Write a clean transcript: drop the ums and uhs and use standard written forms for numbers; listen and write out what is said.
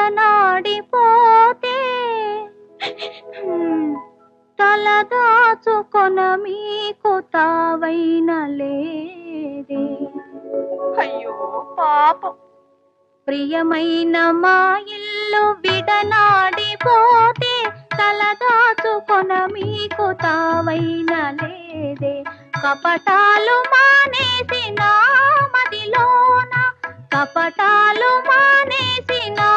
విడనాడిపోతే తలదాచుకొన మీకు తావైన లేదే. అయ్యో పాపం. ప్రియమైన మా ఇల్లు విడనాడిపోతే తలదాచుకొన మీకు తావైన లేదే. కపటాలు మానేసి నా మదిలోన, కపటాలు మానేసి నా